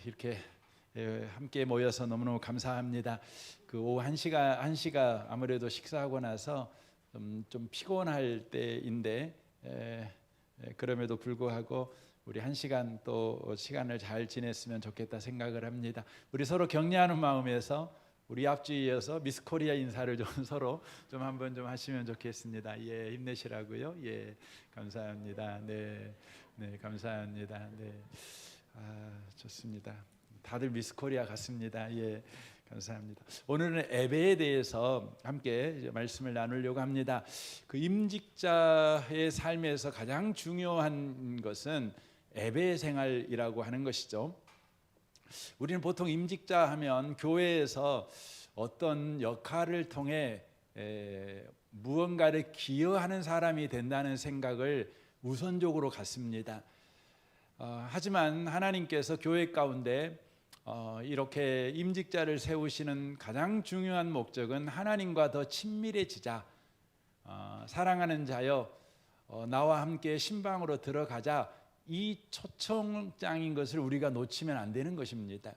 이렇게 함께 모여서 너무너무 감사합니다. 그 오후 1시가 아무래도 식사하고 나서 좀 피곤할 때인데 그럼에도 불구하고 우리 1시간 또 시간을 잘 지냈으면 좋겠다 생각을 합니다. 우리 서로 격려하는 마음에서 우리 앞주위에서 미스 코리아 인사를 좀 서로 좀 한번 좀 하시면 좋겠습니다. 예, 힘내시라고요. 예, 감사합니다. 네, 네, 감사합니다. 네, 좋습니다. 다들 미스 코리아 같습니다. 예, 감사합니다. 오늘은 예배에 대해서 함께 말씀을 나누려고 합니다. 그 임직자의 삶에서 가장 중요한 것은 예배 생활이라고 하는 것이죠. 우리는 보통 임직자 하면 교회에서 어떤 역할을 통해 무언가를 기여하는 사람이 된다는 생각을 우선적으로 갖습니다. 하지만 하나님께서 교회 가운데 이렇게 임직자를 세우시는 가장 중요한 목적은 하나님과 더 친밀해지자, 사랑하는 자여 나와 함께 신방으로 들어가자, 이 초청장인 것을 우리가 놓치면 안 되는 것입니다.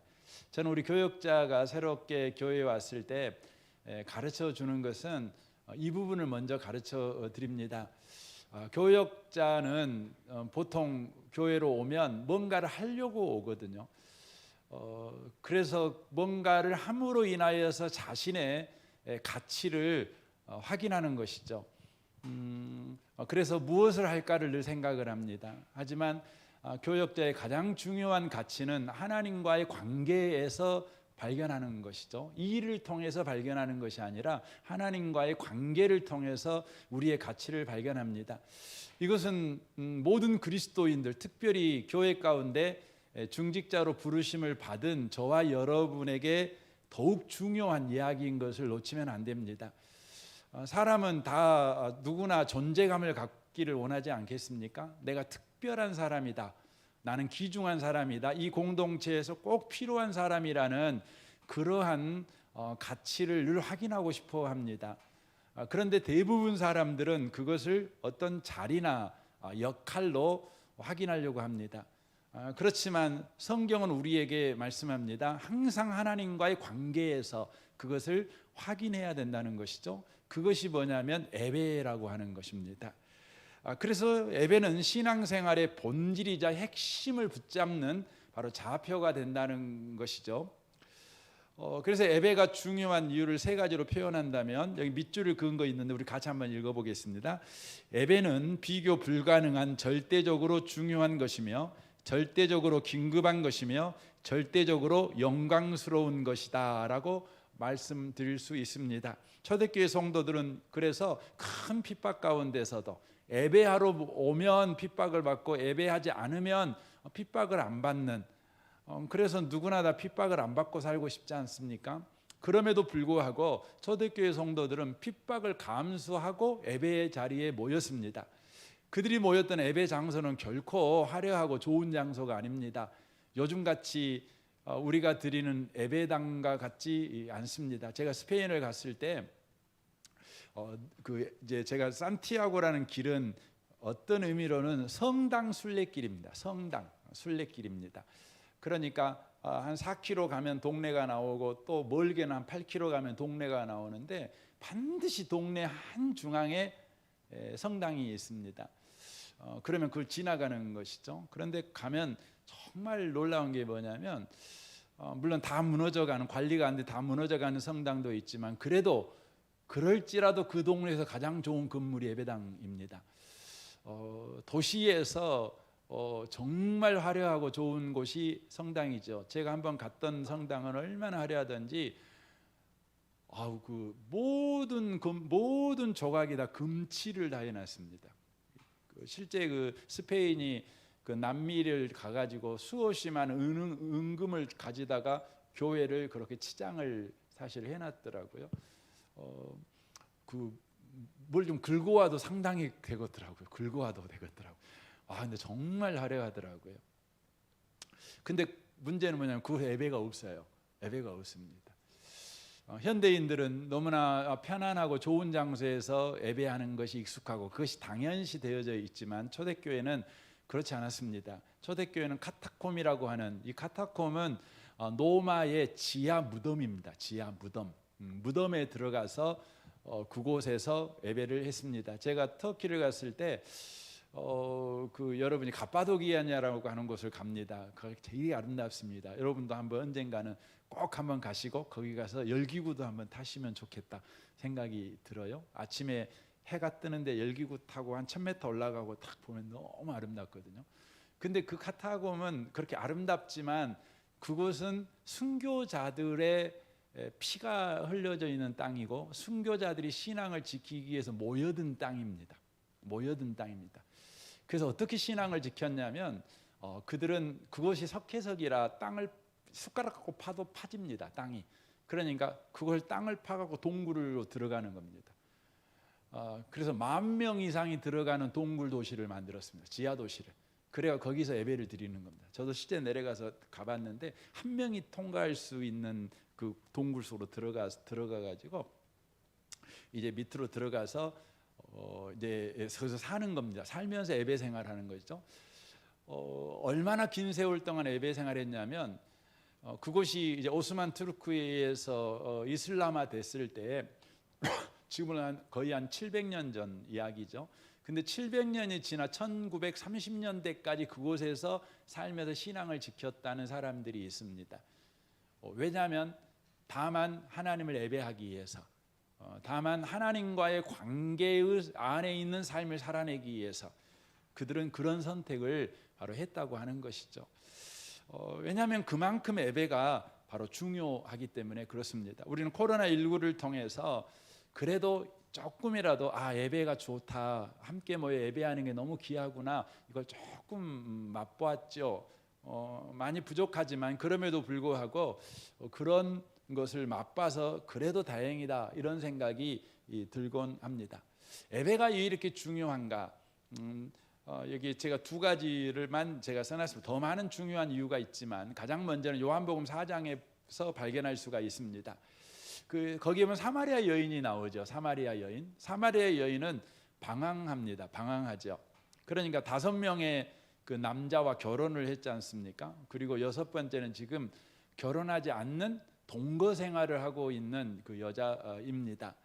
저는 우리 교역자가 새롭게 교회에 왔을 때 가르쳐 주는 것은 이 부분을 먼저 가르쳐 드립니다. 교역자는 보통 교회로 오면 뭔가를 하려고 오거든요. 그래서 뭔가를 함으로 인하여서 자신의 가치를 확인하는 것이죠. 그래서 무엇을 할까를 늘 생각을 합니다. 하지만 교역자의 가장 중요한 가치는 하나님과의 관계에서 발견하는 것이죠. 이 일을 통해서 발견하는 것이 아니라 하나님과의 관계를 통해서 우리의 가치를 발견합니다. 이것은 모든 그리스도인들, 특별히 교회 가운데 중직자로 부르심을 받은 저와 여러분에게 더욱 중요한 이야기인 것을 놓치면 안 됩니다. 사람은 다 누구나 존재감을 갖기를 원하지 않겠습니까? 내가 특별한 사람이다, 나는 귀중한 사람이다, 이 공동체에서 꼭 필요한 사람이라는 그러한 가치를 늘 확인하고 싶어 합니다. 그런데 대부분 사람들은 그것을 어떤 자리나 역할로 확인하려고 합니다. 그렇지만 성경은 우리에게 말씀합니다. 항상 하나님과의 관계에서 그것을 확인해야 된다는 것이죠. 그것이 뭐냐면 예배라고 하는 것입니다. 그래서 예배는 신앙생활의 본질이자 핵심을 붙잡는 바로 좌표가 된다는 것이죠. 그래서 예배가 중요한 이유를 세 가지로 표현한다면, 여기 밑줄을 그은 거 있는데 우리 같이 한번 읽어보겠습니다. 예배는 비교 불가능한 절대적으로 중요한 것이며 절대적으로 긴급한 것이며 절대적으로 영광스러운 것이다 라고 말씀드릴 수 있습니다. 초대교회 성도들은 그래서 큰 핍박 가운데서도 예배하러 오면 핍박을 받고 예배하지 않으면 핍박을 안 받는, 그래서 누구나 다 핍박을 안 받고 살고 싶지 않습니까? 그럼에도 불구하고 초대교회 성도들은 핍박을 감수하고 예배의 자리에 모였습니다. 그들이 모였던 예배 장소는 결코 화려하고 좋은 장소가 아닙니다. 요즘같이 우리가 드리는 예배당과 같지 않습니다. 제가 스페인을 갔을 때 이제 제가 산티아고라는 길은 어떤 의미로는 성당 순례길입니다. 성당 순례길입니다. 그러니까 한 4km 가면 동네가 나오고 또 멀게는 한 8km 가면 동네가 나오는데 반드시 동네 한 중앙에 성당이 있습니다. 그러면 그걸 지나가는 것이죠. 그런데 가면 정말 놀라운 게 뭐냐면, 물론 다 무너져가는, 관리가 안 돼 다 무너져가는 성당도 있지만 그래도 그럴지라도 그 동네에서 가장 좋은 건물이 예배당입니다. 도시에서 정말 화려하고 좋은 곳이 성당이죠. 제가 한번 갔던 성당은 얼마나 화려하던지 그 모든 조각이 다 금칠을 다 해놨습니다. 실제 그 스페인이 그 남미를 가가지고 수없이 많은 은금을 가지다가 교회를 그렇게 치장을 사실 해놨더라고요. 뭘 좀 긁고 와도 상당히 되겠더라고요. 긁고 와도 되겠더라고요. 근데 정말 화려하더라고요. 근데 문제는 뭐냐면 그 예배가 없어요. 예배가 없습니다. 현대인들은 너무나 편안하고 좋은 장소에서 예배하는 것이 익숙하고 그것이 당연시 되어져 있지만 초대교회는 그렇지 않았습니다. 초대교회는 카타콤이라고 하는, 이 카타콤은 로마의 지하 무덤입니다. 지하 무덤. 무덤에 들어가서 그곳에서 예배를 했습니다. 제가 터키를 갔을 때 여러분이 갑바도기아냐라고 하는 곳을 갑니다. 거기 되게 아름답습니다. 여러분도 한번 언젠가는 꼭 한번 가시고 거기 가서 열기구도 한번 타시면 좋겠다 생각이 들어요. 아침에 해가 뜨는데 열기구 타고 한 1000m 올라가고 딱 보면 너무 아름답거든요. 근데 그 카타콤은 그렇게 아름답지만 그곳은 순교자들의 피가 흘려져 있는 땅이고 순교자들이 신앙을 지키기 위해서 모여든 땅입니다. 모여든 땅입니다. 그래서 어떻게 신앙을 지켰냐면 그들은 그곳이 석회석이라 땅을 숟가락 갖고 파도 파집니다. 땅이. 그러니까 그걸 땅을 파갖고 동굴로 들어가는 겁니다. 그래서 10,000명 이상이 들어가는 동굴 도시를 만들었습니다. 지하 도시를. 그래야 거기서 예배를 드리는 겁니다. 저도 실제 내려가서 가봤는데 한 명이 통과할 수 있는 그 동굴 속으로 들어가가지고 이제 밑으로 들어가서 이제 거기서 사는 겁니다. 살면서 예배 생활하는 거죠. 얼마나 긴 세월 동안 예배 생활했냐면 그곳이 이제 오스만 투르크에서 이슬람화 됐을 때 지금은 거의 한 700년 전 이야기죠. 근데 700년이 지나 1930년대까지 그곳에서 살면서 신앙을 지켰다는 사람들이 있습니다. 왜냐하면 다만 하나님을 예배하기 위해서, 다만 하나님과의 관계의 안에 있는 삶을 살아내기 위해서 그들은 그런 선택을 바로 했다고 하는 것이죠. 왜냐하면 그만큼 예배가 바로 중요하기 때문에 그렇습니다. 우리는 코로나19를 통해서 그래도 조금이라도 예배가 좋다, 함께 모여 예배하는 게 너무 귀하구나, 이걸 조금 맛보았죠. 많이 부족하지만 그럼에도 불구하고 그런 것을 맛봐서 그래도 다행이다, 이런 생각이 들곤 합니다. 예배가 왜 이렇게 중요한가? 여기 제가 2가지를만 제가 써놨습니다. 더 많은 중요한 이유가 있지만 가장 먼저는 요한복음 4장에서 발견할 수가 있습니다. 거기에 보면 사마리아 여인이 나오죠. 사마리아 여인. 사마리아 여인은 방황합니다. 방황하죠. 그러니까 5명의 그 남자와 결혼을 했지 않습니까? 그리고 6번째는 지금 결혼하지 않는 동거 생활을 하고 있는 그 여자입니다.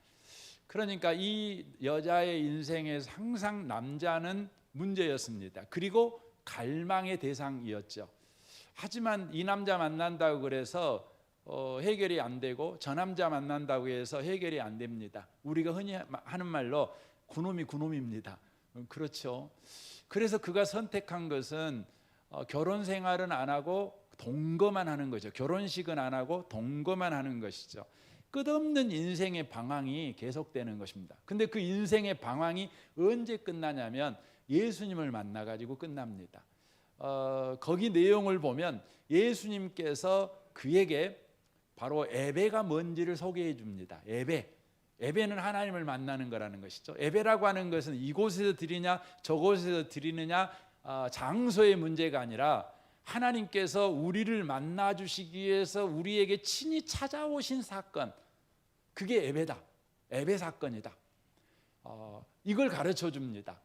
그러니까 이 여자의 인생에서 항상 남자는 문제였습니다. 그리고 갈망의 대상이었죠. 하지만 이 남자 만난다고 그래서 해결이 안 되고 저 남자 만난다고 해서 해결이 안 됩니다. 우리가 흔히 하는 말로 그놈이 그놈입니다. 그렇죠. 그래서 그가 선택한 것은 결혼 생활은 안 하고 동거만 하는 거죠. 결혼식은 안 하고 동거만 하는 것이죠. 끝없는 인생의 방황이 계속되는 것입니다. 근데 그 인생의 방황이 언제 끝나냐면 예수님을 만나가지고 끝납니다. 거기 내용을 보면 예수님께서 그에게 바로 예배가 뭔지를 소개해 줍니다. 예배는 하나님을 만나는 거라는 것이죠. 예배라고 하는 것은 이곳에서 드리냐 저곳에서 드리느냐 장소의 문제가 아니라 하나님께서 우리를 만나 주시기 위해서 우리에게 친히 찾아오신 사건, 그게 예배다. 예배 사건이다. 이걸 가르쳐 줍니다.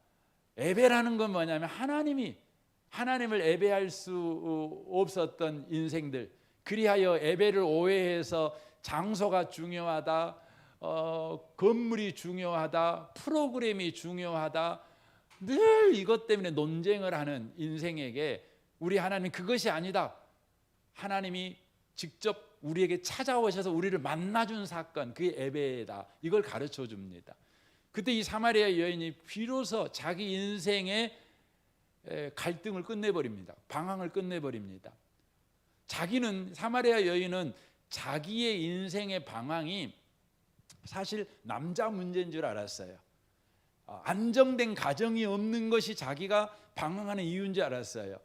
예배라는 건 뭐냐면 하나님을 예배할 수 없었던 인생들, 그리하여 예배를 오해해서 장소가 중요하다, 건물이 중요하다, 프로그램이 중요하다, 늘 이것 때문에 논쟁을 하는 인생에게 우리 하나님 그것이 아니다. 하나님이 직접 우리에게 찾아오셔서 우리를 만나준 사건, 그게 예배다. 이걸 가르쳐 줍니다. 그때 이 사마리아 여인이 비로소 자기 인생의 갈등을 끝내버립니다. 방황을 끝내버립니다. 사마리아 여인은 자기의 인생의 방황이 사실 남자 문제인 줄 알았어요. 안정된 가정이 없는 것이 자기가 방황하는 이유인 줄 알았어요.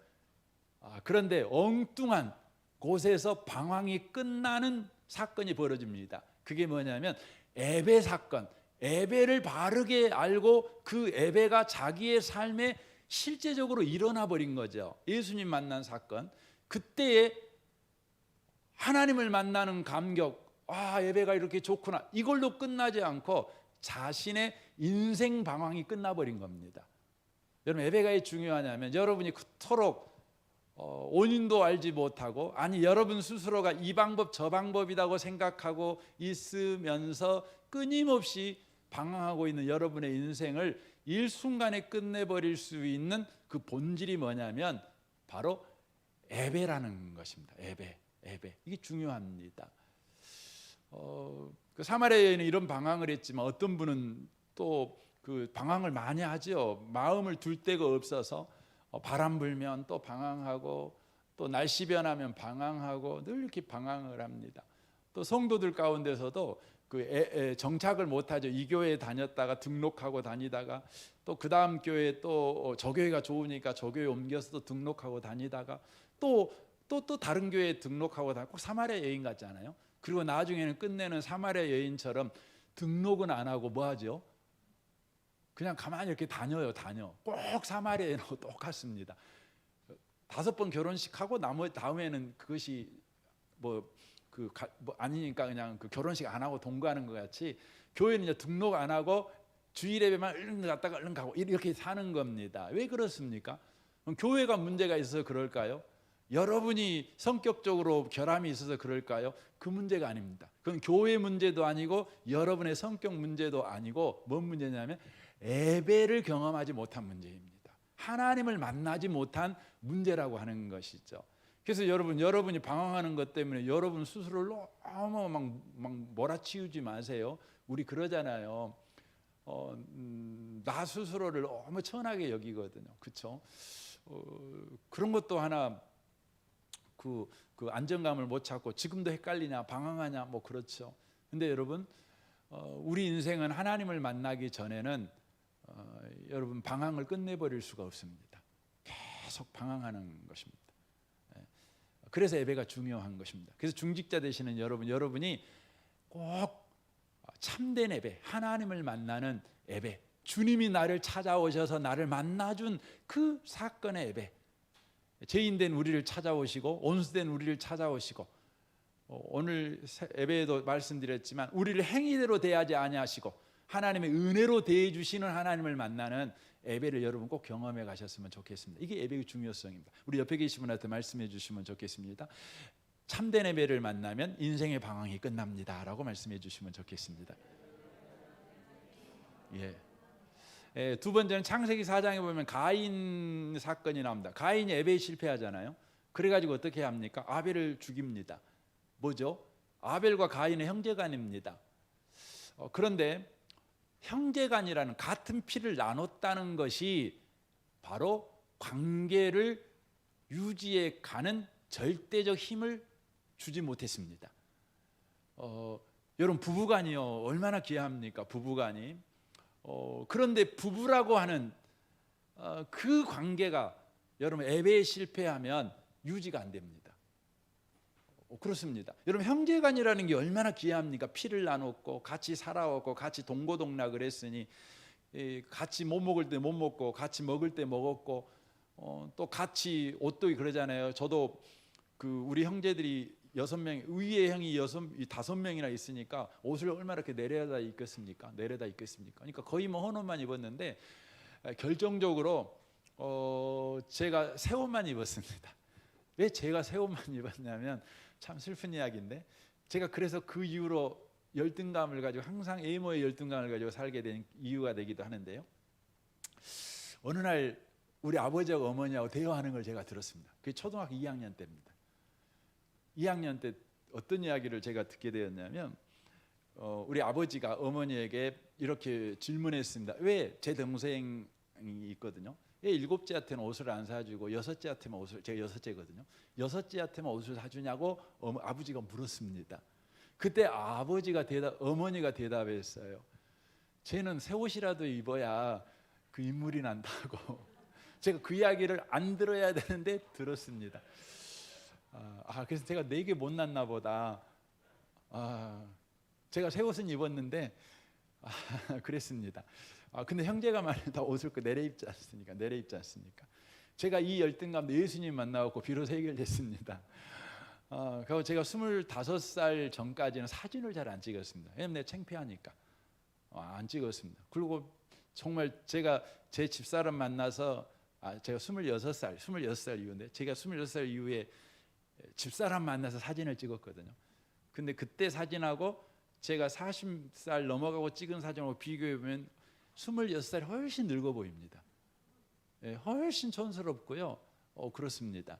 그런데 엉뚱한 곳에서 방황이 끝나는 사건이 벌어집니다. 그게 뭐냐면 예배 사건. 예배를 바르게 알고 그 예배가 자기의 삶에 실제적으로 일어나 버린 거죠. 예수님 만난 사건. 그때에 하나님을 만나는 감격, 예배가 이렇게 좋구나, 이걸로 끝나지 않고 자신의 인생 방황이 끝나버린 겁니다. 여러분 예배가 왜 중요하냐면 여러분이 그토록 원인도 알지 못하고 아니 여러분 스스로가 이 방법 저 방법이라고 생각하고 있으면서 끊임없이 방황하고 있는 여러분의 인생을 일순간에 끝내버릴 수 있는 그 본질이 뭐냐면 바로 예배라는 것입니다. 예배 이게 중요합니다. 그 사마리아 여인은 이런 방황을 했지만 어떤 분은 또 그 방황을 많이 하죠. 마음을 둘 데가 없어서 바람 불면 또 방황하고 또 날씨 변하면 방황하고 늘 이렇게 방황을 합니다. 또 성도들 가운데서도 그 정착을 못하죠. 이 교회에 다녔다가 등록하고 다니다가 또 그 다음 교회 또 저 교회가 좋으니까 저 교회 옮겨서 또 등록하고 다니다가 또 다른 교회에 등록하고 다니고 꼭 사마리아 여인 같지 않아요? 그리고 나중에는 끝내는 사마리아 여인처럼 등록은 안 하고 뭐 하죠? 그냥 가만히 이렇게 다녀요. 꼭 사마리아 여인하고 똑같습니다. 5번 결혼식하고 다음에는 그것이 아니니까 그냥 그 결혼식 안 하고 동거하는 것 같이 교회는 이제 등록 안 하고 주일 예배만 얼른 갔다가 얼른 가고 이렇게 사는 겁니다. 왜 그렇습니까? 그럼 교회가 문제가 있어서 그럴까요? 여러분이 성격적으로 결함이 있어서 그럴까요? 그 문제가 아닙니다. 그건 교회 문제도 아니고 여러분의 성격 문제도 아니고 뭔 문제냐면 예배를 경험하지 못한 문제입니다. 하나님을 만나지 못한 문제라고 하는 것이죠. 그래서 여러분이 방황하는 것 때문에 여러분 스스로를 너무 막 몰아치우지 마세요. 우리 그러잖아요. 나 스스로를 너무 천하게 여기거든요. 그렇죠? 그런 것도 하나 그 안정감을 못 찾고 지금도 헷갈리냐 방황하냐 뭐 그렇죠. 근데 여러분 우리 인생은 하나님을 만나기 전에는 여러분 방황을 끝내버릴 수가 없습니다. 계속 방황하는 것입니다. 그래서 예배가 중요한 것입니다. 그래서 중직자 되시는 여러분이 꼭 참된 예배, 하나님을 만나는 예배, 주님이 나를 찾아오셔서 나를 만나준 그 사건의 예배, 죄인된 우리를 찾아오시고 온수된 우리를 찾아오시고 오늘 예배에도 말씀드렸지만 우리를 행위대로 대하지 아니하시고 하나님의 은혜로 대해 주시는 하나님을 만나는 예배를 여러분 꼭 경험해 가셨으면 좋겠습니다. 이게 예배의 중요성입니다. 우리 옆에 계신 분한테 말씀해 주시면 좋겠습니다. 참된 예배를 만나면 인생의 방황이 끝납니다 라고 말씀해 주시면 좋겠습니다. 두 번째는 창세기 4장에 보면 가인 사건이 나옵니다. 가인이 예배에 실패하잖아요. 그래가지고 어떻게 합니까? 아벨을 죽입니다. 뭐죠? 아벨과 가인의 형제간입니다. 그런데 형제간이라는 같은 피를 나눴다는 것이 바로 관계를 유지해 가는 절대적 힘을 주지 못했습니다. 여러분 부부간이요 얼마나 귀합니까? 부부간이. 그런데 부부라고 하는 그 관계가 여러분 예배에 실패하면 유지가 안 됩니다. 그렇습니다. 여러분 형제간이라는 게 얼마나 귀합니까? 피를 나눴고 같이 살아왔고 같이 동고동락을 했으니 같이 못 먹을 때 못 먹고 같이 먹을 때 먹었고 또 같이 옷도 그러잖아요. 저도 우리 형제들이 6명, 위에 형이 5명이나 있으니까 옷을 얼마나 이렇게 내려다 입겠습니까? 그러니까 거의 뭐 헌옷만 입었는데 결정적으로 제가 새 옷만 입었습니다. 왜 제가 새 옷만 입었냐면 참 슬픈 이야기인데 제가 그래서 그 이후로 열등감을 가지고 항상 외모의 열등감을 가지고 살게 된 이유가 되기도 하는데요. 어느 날 우리 아버지하고 어머니하고 대화하는 걸 제가 들었습니다. 그게 초등학교 2학년 때입니다. 2학년 때 어떤 이야기를 제가 듣게 되었냐면 우리 아버지가 어머니에게 이렇게 질문했습니다. 왜 제 동생이 있거든요. 왜 7째한테는 옷을 안 사주고 6째한테만 옷을, 제가 6째거든요. 6째한테만 옷을 사주냐고 아버지가 물었습니다. 그때 어머니가 대답했어요. 쟤는 새 옷이라도 입어야 그 인물이 난다고. 제가 그 이야기를 안 들어야 되는데 들었습니다. 그래서 제가 내게 못났나 보다. 제가 새 옷은 입었는데 그랬습니다. 근데 형제가 말해 다 옷을 내려입지 않습니까? 제가 이 열등감도 예수님 만나고 비로소 해결됐습니다. 그리고 제가 25살 전까지는 사진을 잘 안 찍었습니다. 왜냐면 내가 창피하니까 안 찍었습니다. 그리고 정말 제가 제 집사람 만나서 제가 26살 이후인데 제가 26살 이후에 집사람 만나서 사진을 찍었거든요. 근데 그때 사진하고 제가 40살 넘어가고 찍은 사진하고 비교해 보면 26살이 훨씬 늙어 보입니다. 예, 훨씬 촌스럽고요. 그렇습니다.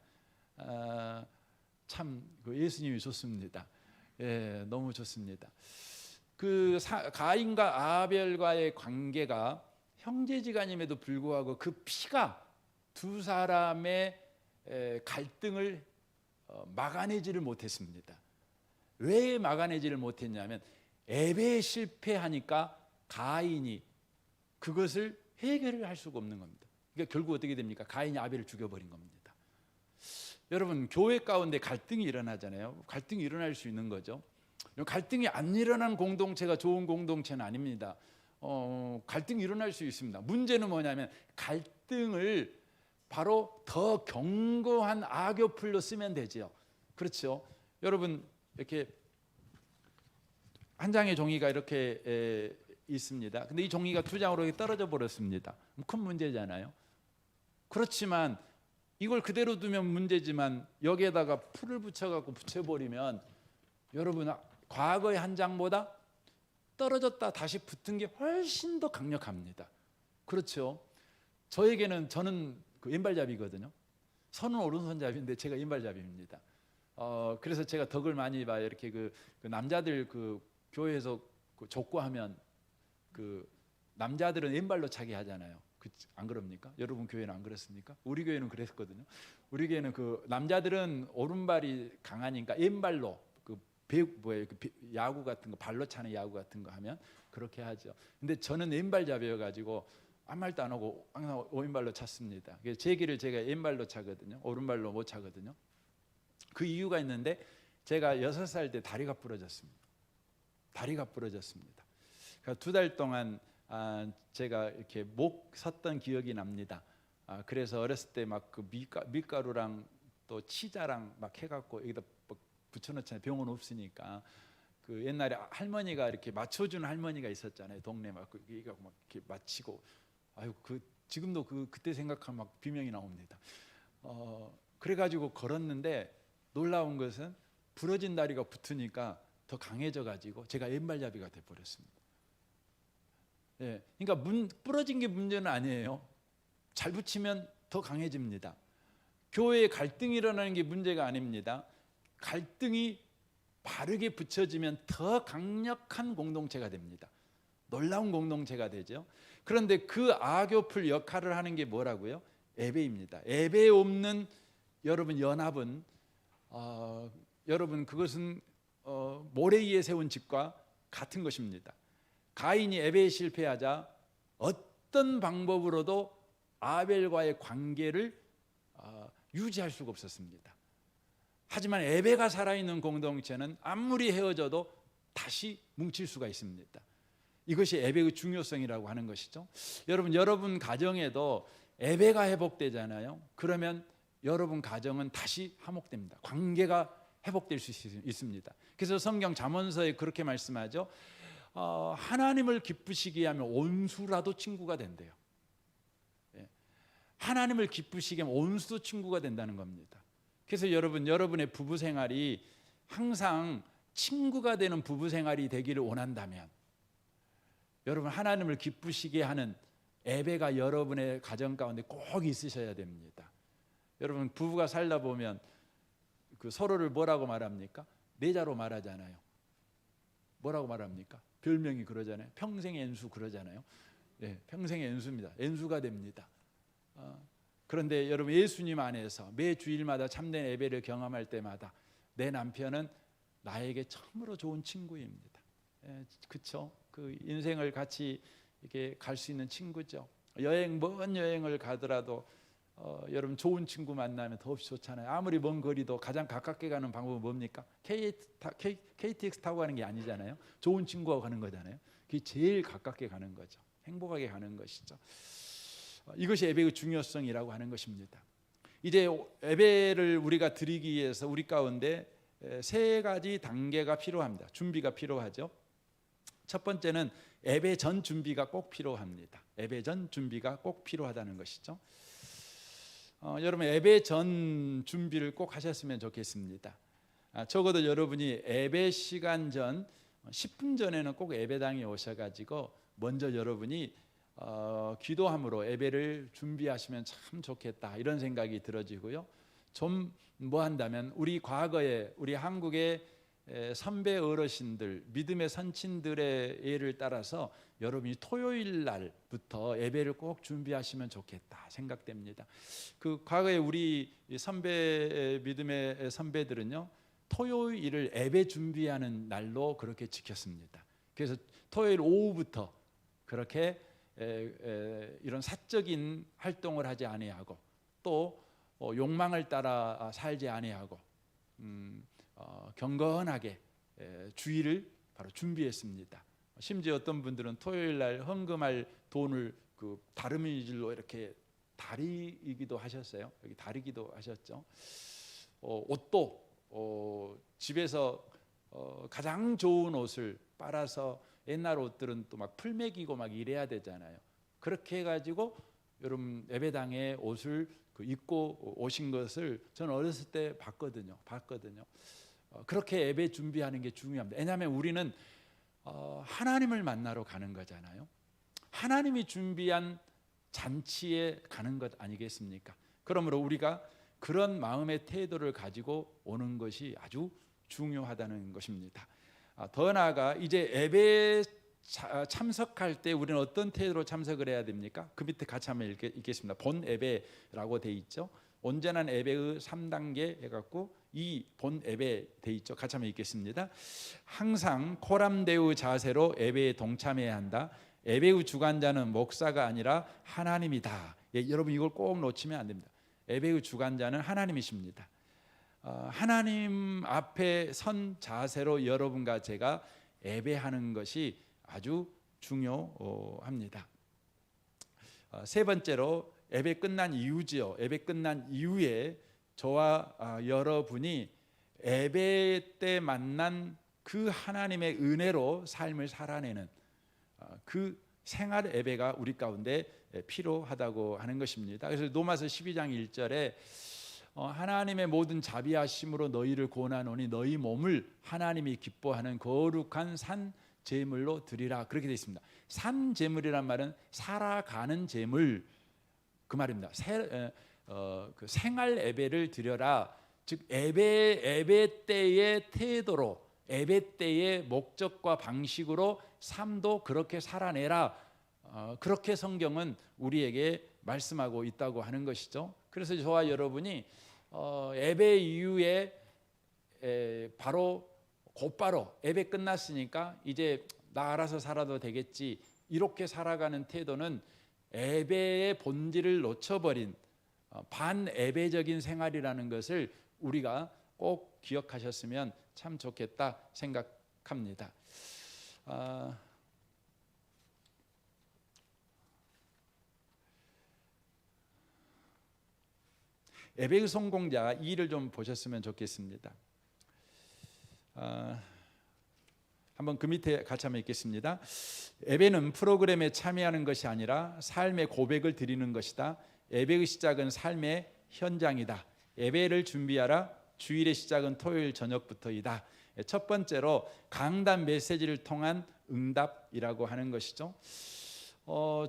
참 예수님이 좋습니다. 예, 너무 좋습니다. 가인과 아벨과의 관계가 형제지간임에도 불구하고 그 피가 두 사람의 갈등을 막아내지를 못했습니다. 왜 막아내지를 못했냐면 애배에 실패하니까 가인이 그것을 해결을 할 수가 없는 겁니다. 그러니까 결국 어떻게 됩니까? 가인이 아벨을 죽여버린 겁니다. 여러분, 교회 가운데 갈등이 일어나잖아요. 갈등이 일어날 수 있는 거죠. 갈등이 안 일어난 공동체가 좋은 공동체는 아닙니다. 갈등이 일어날 수 있습니다. 문제는 뭐냐면 갈등을 바로 더 견고한 악교풀로 쓰면 되죠. 그렇죠. 여러분, 이렇게 한 장의 종이가 이렇게 있습니다. 근데 이 종이가 두 장으로 떨어져 버렸습니다. 큰 문제잖아요. 그렇지만 이걸 그대로 두면 문제지만 여기에다가 풀을 붙여갖고 붙여버리면 여러분, 과거의 한 장보다 떨어졌다 다시 붙은 게 훨씬 더 강력합니다. 그렇죠. 저는 그 왼발잡이거든요. 선은 오른손잡이인데 제가 왼발잡이입니다. 그래서 제가 덕을 많이 봐요. 이렇게 그 남자들 그 교회에서 그 족구하면 그 남자들은 왼발로 차게 하잖아요. 안 그럽니까? 여러분 교회는 안 그렇습니까? 우리 교회는 그랬거든요. 우리 교회는 그 남자들은 오른발이 강하니까 왼발로 그 야구 같은 거 발로 차는 야구 같은 거 하면 그렇게 하죠. 근데 저는 왼발잡이여 가지고 아무 말도 안 하고 항상 왼발로 찼습니다. 제 길을 제가 왼발로 차거든요. 오른발로 못 차거든요. 그 이유가 있는데 제가 6살 때 다리가 부러졌습니다. 그러니까 2달 동안 제가 이렇게 목 섰던 기억이 납니다. 그래서 어렸을 때 막 그 밀가루랑 또 치자랑 막 해갖고 여기다 붙여놓잖아요. 병원 없으니까. 그 옛날에 할머니가 이렇게 맞춰주는 할머니가 있었잖아요. 동네 막 이거 막 이렇게 맞히고. 아유, 지금도 그때 생각하면 막 비명이 나옵니다. 그래가지고 걸었는데 놀라운 것은 부러진 다리가 붙으니까 더 강해져가지고 제가 왼발잡이가 돼버렸습니다. 예, 그러니까 부러진 게 문제는 아니에요. 잘 붙이면 더 강해집니다. 교회에 갈등이 일어나는 게 문제가 아닙니다. 갈등이 바르게 붙여지면 더 강력한 공동체가 됩니다. 놀라운 공동체가 되죠. 그런데 그 악교풀 역할을 하는 게 뭐라고요? 예배입니다. 예배 없는 여러분 연합은 여러분 그것은 모래 위에 세운 집과 같은 것입니다. 가인이 예배에 실패하자 어떤 방법으로도 아벨과의 관계를 유지할 수가 없었습니다. 하지만 예배가 살아있는 공동체는 아무리 헤어져도 다시 뭉칠 수가 있습니다. 이것이 예배의 중요성이라고 하는 것이죠. 여러분 가정에도 예배가 회복되잖아요. 그러면 여러분 가정은 다시 화목됩니다. 관계가 회복될 수 있습니다. 그래서 성경 잠언서에 그렇게 말씀하죠. 하나님을 기쁘시게 하면 온수라도 친구가 된대요. 하나님을 기쁘시게 하면 온수도 친구가 된다는 겁니다. 그래서 여러분의 부부 생활이 항상 친구가 되는 부부 생활이 되기를 원한다면 여러분 하나님을 기쁘시게 하는 예배가 여러분의 가정 가운데 꼭 있으셔야 됩니다. 여러분 부부가 살다 보면 그 서로를 뭐라고 말합니까? 내자로 말하잖아요. 뭐라고 말합니까? 별명이 그러잖아요. 평생의 엔수 그러잖아요. 네, 평생의 엔수입니다. 엔수가 됩니다. 그런데 여러분 예수님 안에서 매 주일마다 참된 예배를 경험할 때마다 내 남편은 나에게 참으로 좋은 친구입니다. 그렇죠? 그 인생을 같이 이렇게 갈 수 있는 친구죠. 먼 여행을 가더라도 여러분 좋은 친구 만나면 더없이 좋잖아요. 아무리 먼 거리도 가장 가깝게 가는 방법은 뭡니까? KTX 타고 가는 게 아니잖아요. 좋은 친구하고 가는 거잖아요. 그게 제일 가깝게 가는 거죠. 행복하게 가는 것이죠. 이것이 예배의 중요성이라고 하는 것입니다. 이제 예배를 우리가 드리기 위해서 우리 가운데 3가지 단계가 필요합니다. 준비가 필요하죠. 첫 번째는 예배 전 준비가 꼭 필요합니다. 예배 전 준비가 꼭 필요하다는 것이죠. 여러분 예배 전 준비를 꼭 하셨으면 좋겠습니다. 적어도 여러분이 예배 시간 전 10분 전에는 꼭 예배당에 오셔가지고 먼저 여러분이 기도함으로 예배를 준비하시면 참 좋겠다 이런 생각이 들어지고요. 좀 뭐 한다면 우리 과거에 우리 한국의 선배 어르신들 믿음의 선친들의 예를 따라서 여러분이 토요일 날부터 예배를 꼭 준비하시면 좋겠다 생각됩니다. 그 과거에 우리 선배 믿음의 선배들은요 토요일을 예배 준비하는 날로 그렇게 지켰습니다. 그래서 토요일 오후부터 그렇게 이런 사적인 활동을 하지 아니하고 또 욕망을 따라 살지 아니하고 경건하게 주일을 바로 준비했습니다. 심지어 어떤 분들은 토요일 날 헌금할 돈을 그 다름이질로 이렇게 다리기도 하셨어요. 여기 다리기도 하셨죠. 옷도 집에서 가장 좋은 옷을 빨아서 옛날 옷들은 또 막 풀 매기고 막 이래야 되잖아요. 그렇게 해가지고 여러분 예배당에 옷을 입고 오신 것을 저는 어렸을 때 봤거든요. 그렇게 예배 준비하는 게 중요합니다. 왜냐하면 우리는 하나님을 만나러 가는 거잖아요. 하나님이 준비한 잔치에 가는 것 아니겠습니까? 그러므로 우리가 그런 마음의 태도를 가지고 오는 것이 아주 중요하다는 것입니다. 더 나아가 이제 예배 참석할 때 우리는 어떤 태도로 참석을 해야 됩니까? 그 밑에 같이 한번 읽겠습니다. 본 예배라고 돼 있죠. 온전한 예배의 3단계 해갖고 이 본 예배 돼 있죠. 같이 한번 읽겠습니다. 항상 코람데우 자세로 예배에 동참해야 한다. 예배의 주관자는 목사가 아니라 하나님이다. 여러분 이걸 꼭 놓치면 안 됩니다. 예배의 주관자는 하나님이십니다. 하나님 앞에 선 자세로 여러분과 제가 예배하는 것이 아주 중요합니다. 세 번째로 예배 끝난 이후지요. 예배 끝난 이후에 저와 여러분이 예배 때 만난 그 하나님의 은혜로 삶을 살아내는 그 생활 예배가 우리 가운데 필요하다고 하는 것입니다. 그래서 로마서 12장 1절에 하나님의 모든 자비하심으로 너희를 고난하노니 너희 몸을 하나님이 기뻐하는 거룩한 산 제물로 드리라 그렇게 되어 있습니다. 산 제물이란 말은 살아가는 제물 그 말입니다. 그 생활 예배를 드려라. 즉 예배 때의 태도로 예배 때의 목적과 방식으로 삶도 그렇게 살아내라. 그렇게 성경은 우리에게 말씀하고 있다고 하는 것이죠. 그래서 저와 여러분이 예배 이후에 곧바로 예배 끝났으니까 이제 나 알아서 살아도 되겠지 이렇게 살아가는 태도는 예배의 본질을 놓쳐버린 반예배적인 생활이라는 것을 우리가 꼭 기억하셨으면 참 좋겠다 생각합니다. 예배의 성공자 2를 좀 보셨으면 좋겠습니다. 한번 그 밑에 같이 한번 읽겠습니다. 예배는 프로그램에 참여하는 것이 아니라 삶의 고백을 드리는 것이다. 예배의 시작은 삶의 현장이다. 예배를 준비하라. 주일의 시작은 토요일 저녁부터이다. 첫 번째로 강단 메시지를 통한 응답이라고 하는 것이죠.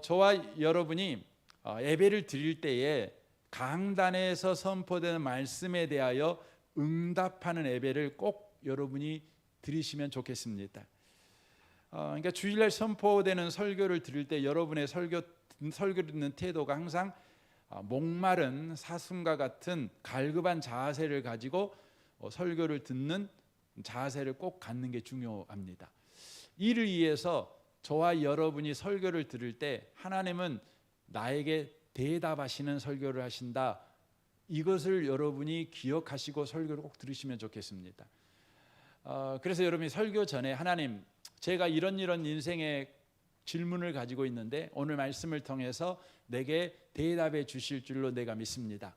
저와 여러분이 예배를 드릴 때에 강단에서 선포되는 말씀에 대하여 응답하는 예배를 꼭 여러분이 드리시면 좋겠습니다. 그러니까 주일날 선포되는 설교를 들을 때 여러분의 설교를 듣는 태도가 항상 목마른 사슴과 같은 갈급한 자세를 가지고 설교를 듣는 자세를 꼭 갖는 게 중요합니다. 이를 위해서 저와 여러분이 설교를 들을 때 하나님은 나에게 대답하시는 설교를 하신다. 이것을 여러분이 기억하시고 설교를 꼭 들으시면 좋겠습니다. 그래서 여러분이 설교 전에 하나님 제가 이런 인생의 질문을 가지고 있는데 오늘 말씀을 통해서 내게 대답해 주실 줄로 내가 믿습니다.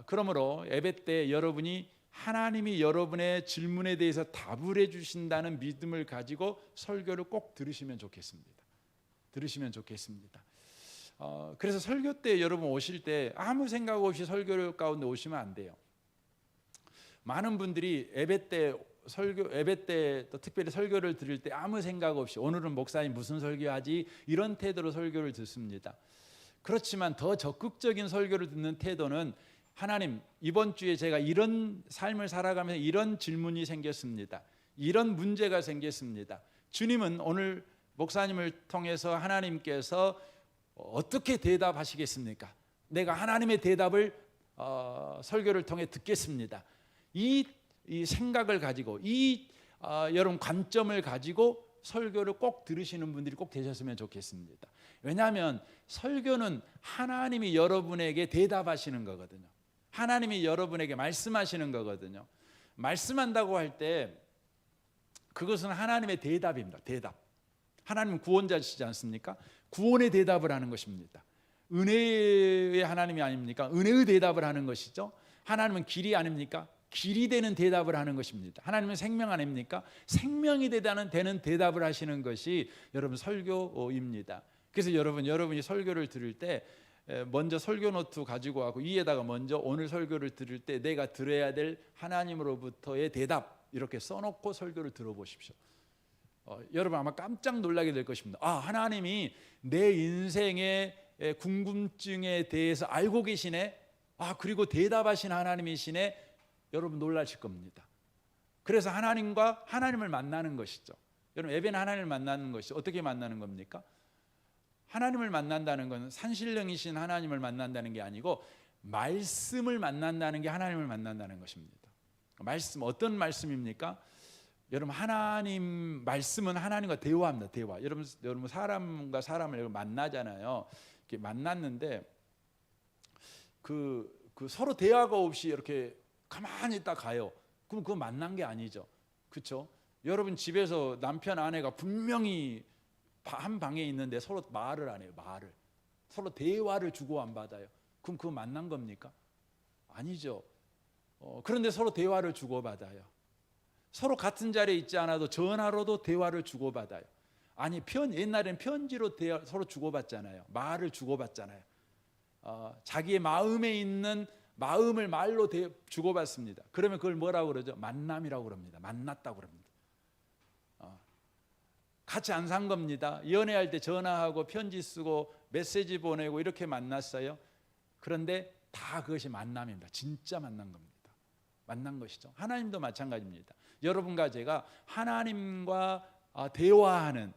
그러므로 예배 때 여러분이 하나님이 여러분의 질문에 대해서 답을 해주신다는 믿음을 가지고 설교를 꼭 들으시면 좋겠습니다. 들으시면 좋겠습니다. 그래서 설교 때 여러분 오실 때 아무 생각 없이 설교 가운데 오시면 안 돼요. 많은 분들이 예배 때 또 특별히 설교를 들을 때 아무 생각 없이 오늘은 목사님 무슨 설교하지 이런 태도로 설교를 듣습니다. 그렇지만 더 적극적인 설교를 듣는 태도는 하나님 이번 주에 제가 이런 삶을 살아가면서 이런 질문이 생겼습니다. 이런 문제가 생겼습니다. 주님은 오늘 목사님을 통해서 하나님께서 어떻게 대답하시겠습니까? 내가 하나님의 대답을 설교를 통해 듣겠습니다. 이 생각을 가지고 여러분 관점을 가지고 설교를 꼭 들으시는 분들이 꼭 되셨으면 좋겠습니다. 왜냐하면 설교는 하나님이 여러분에게 대답하시는 거거든요. 하나님이 여러분에게 말씀하시는 거거든요. 말씀한다고 할 때 그것은 하나님의 대답입니다. 대답. 하나님은 구원자시지 않습니까? 구원의 대답을 하는 것입니다. 은혜의 하나님이 아닙니까? 은혜의 대답을 하는 것이죠. 하나님은 길이 아닙니까? 길이 되는 대답을 하는 것입니다. 하나님은 생명 아닙니까? 생명이 되는 대답을 하시는 것이 여러분 설교입니다. 그래서 여러분이 설교를 들을 때 먼저 설교 노트 가지고 와고 위에다가 먼저 오늘 설교를 들을 때 내가 들어야 될 하나님으로부터의 대답 이렇게 써놓고 설교를 들어보십시오. 여러분 아마 깜짝 놀라게 될 것입니다. 하나님이 내 인생의 궁금증에 대해서 알고 계시네. 그리고 대답하신 하나님이시네. 여러분 놀라실 겁니다. 그래서 하나님을 만나는 것이죠. 여러분 예배는 하나님을 만나는 것이 어떻게 만나는 겁니까? 하나님을 만난다는 것은 산신령이신 하나님을 만난다는 게 아니고 말씀을 만난다는 게 하나님을 만난다는 것입니다. 말씀 어떤 말씀입니까? 여러분 하나님 말씀은 하나님과 대화합니다. 대화. 여러분 사람과 사람을 만나잖아요. 이렇게 만났는데 그 서로 대화가 없이 이렇게 가만히 있다 가요. 그럼 그거 만난 게 아니죠. 그렇죠? 여러분 집에서 남편 아내가 분명히 한 방에 있는데 서로 말을 안 해요. 말을. 서로 대화를 주고 안 받아요. 그럼 그거 만난 겁니까? 아니죠. 그런데 서로 대화를 주고 받아요. 서로 같은 자리에 있지 않아도 전화로도 대화를 주고받아요. 아니 옛날에는 편지로 서로 주고받잖아요. 말을 주고받잖아요. 자기의 마음에 있는 마음을 말로 주고받습니다. 그러면 그걸 뭐라고 그러죠? 만남이라고 그럽니다. 만났다고 그럽니다. 같이 안 산 겁니다. 연애할 때 전화하고 편지 쓰고 메시지 보내고 이렇게 만났어요. 그런데 다 그것이 만남입니다. 진짜 만난 겁니다. 만난 것이죠. 하나님도 마찬가지입니다. 여러분과 제가 하나님과 대화하는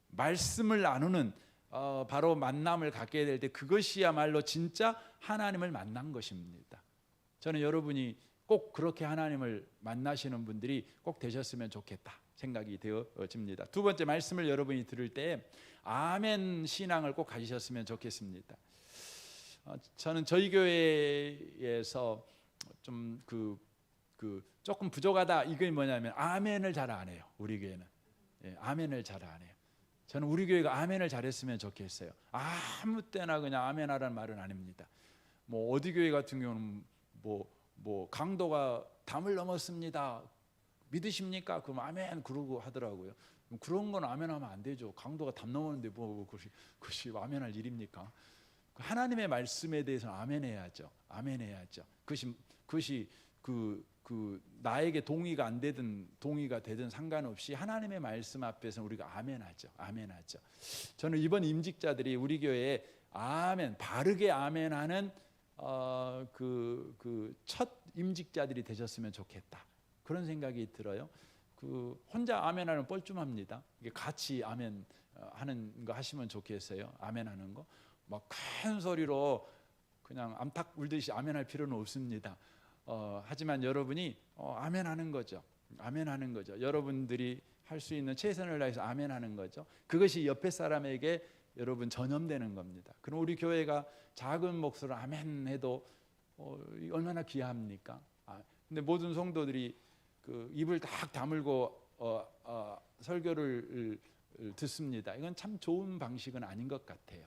말씀을 나누는 바로 만남을 갖게 될 때 그것이야말로 진짜 하나님을 만난 것입니다. 저는 여러분이 꼭 그렇게 하나님을 만나시는 분들이 꼭 되셨으면 좋겠다 생각이 되어집니다. 두 번째 말씀을 여러분이 들을 때 아멘 신앙을 꼭 가지셨으면 좋겠습니다. 저는 저희 교회에서 좀 조금 부족하다 이게 뭐냐면 아멘을 잘 안 해요. 우리 교회는 아멘을 잘 안 해요. 저는 우리 교회가 아멘을 잘했으면 좋겠어요. 아무 때나 그냥 아멘하라는 말은 아닙니다. 뭐 어디 교회 같은 경우는 뭐 강도가 담을 넘었습니다. 믿으십니까? 그럼 아멘 그러고 하더라고요. 그런 건 아멘하면 안 되죠. 강도가 담 넘었는데 그것이 아멘할 일입니까? 하나님의 말씀에 대해서는 아멘해야죠. 아멘해야죠. 그것이 나에게 동의가 안 되든 동의가 되든 상관없이 하나님의 말씀 앞에서는 우리가 아멘하죠. 아멘하죠. 저는 이번 임직자들이 우리 교회에 아멘 바르게 아멘하는 첫 임직자들이 되셨으면 좋겠다. 그런 생각이 들어요. 혼자 아멘하는 뻘쭘합니다. 같이 아멘 하는 거 하시면 좋겠어요. 아멘하는 거. 막 큰 소리로 그냥 암탉 울듯이 아멘할 필요는 없습니다. 하지만 여러분이 아멘하는 거죠. 아멘하는 거죠. 여러분들이 할 수 있는 최선을 다해서 아멘하는 거죠. 그것이 옆에 사람에게 여러분 전염되는 겁니다. 그럼 우리 교회가 작은 목소리로 아멘해도 얼마나 귀합니까? 근데 모든 성도들이 입을 딱 다물고 설교를 듣습니다. 이건 참 좋은 방식은 아닌 것 같아요.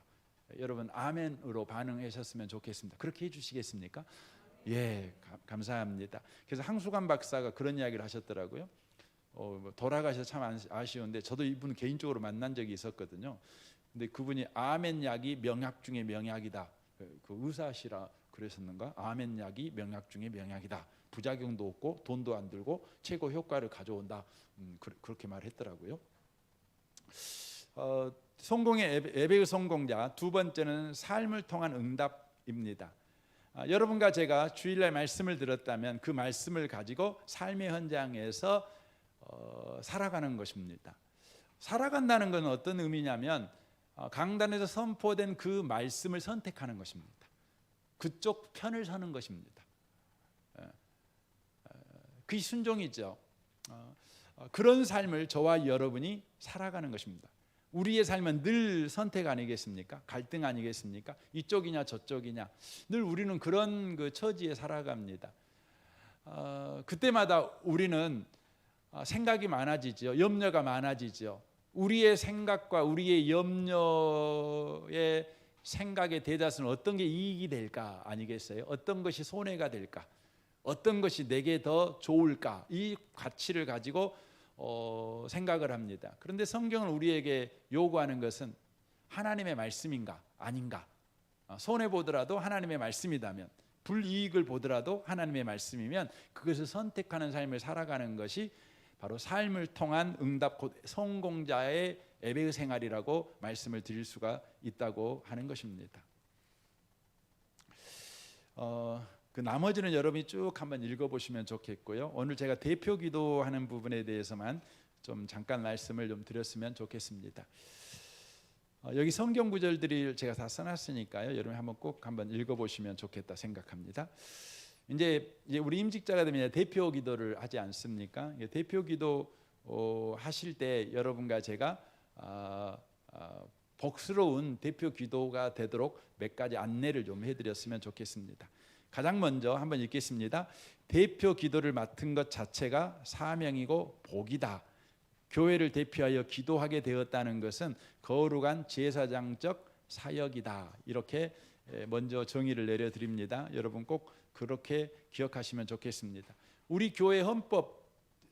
여러분 아멘으로 반응하셨으면 좋겠습니다. 그렇게 해주시겠습니까? 예, 감사합니다. 그래서 항수관 박사가 그런 이야기를 하셨더라고요. 뭐 돌아가셔서 참 아쉬운데 저도 이분 개인적으로 만난 적이 있었거든요. 근데 그분이 아멘 약이 명약 중에 명약이다. 그 의사시라 그랬었는가? 아멘 약이 명약 중에 명약이다. 부작용도 없고 돈도 안 들고 최고 효과를 가져온다. 그렇게 말했더라고요. 성공의 에베의 성공자 두 번째는 삶을 통한 응답입니다. 여러분과 제가 주일날 말씀을 들었다면 그 말씀을 가지고 삶의 현장에서 살아가는 것입니다. 살아간다는 건 어떤 의미냐면 강단에서 선포된 그 말씀을 선택하는 것입니다. 그쪽 편을 서는 것입니다. 그게 순종이죠. 그런 삶을 저와 여러분이 살아가는 것입니다. 우리의 삶은 늘 선택 아니겠습니까? 갈등 아니겠습니까? 이쪽이냐 저쪽이냐. 늘 우리는 그런 그 처지에 살아갑니다. 그때마다 우리는 생각이 많아지죠. 염려가 많아지죠. 우리의 생각과 우리의 염려의 생각의 대다수는 어떤 게 이익이 될까 아니겠어요? 어떤 것이 손해가 될까? 어떤 것이 내게 더 좋을까? 이 가치를 가지고 생각을 합니다. 그런데 성경은 우리에게 요구하는 것은 하나님의 말씀인가 아닌가? 손해 보더라도 하나님의 말씀이다면, 불이익을 보더라도 하나님의 말씀이면 그것을 선택하는 삶을 살아가는 것이 바로 삶을 통한 응답, 곧 성공자의 에베의 생활이라고 말씀을 드릴 수가 있다고 하는 것입니다. 그 나머지는 여러분이 쭉 한번 읽어보시면 좋겠고요. 오늘 제가 대표 기도하는 부분에 대해서만 좀 잠깐 말씀을 좀 드렸으면 좋겠습니다. 여기 성경 구절들이 제가 다 써놨으니까요. 여러분 한번 꼭 한번 읽어보시면 좋겠다 생각합니다. 이제 우리 임직자가 되면 대표 기도를 하지 않습니까? 대표 기도 하실 때 여러분과 제가 복스러운 대표 기도가 되도록 몇 가지 안내를 좀 해드렸으면 좋겠습니다. 가장 먼저 한번 읽겠습니다. 대표 기도를 맡은 것 자체가 사명이고 복이다. 교회를 대표하여 기도하게 되었다는 것은 거룩한 제사장적 사역이다. 이렇게 먼저 정의를 내려드립니다. 여러분 꼭 그렇게 기억하시면 좋겠습니다. 우리 교회 헌법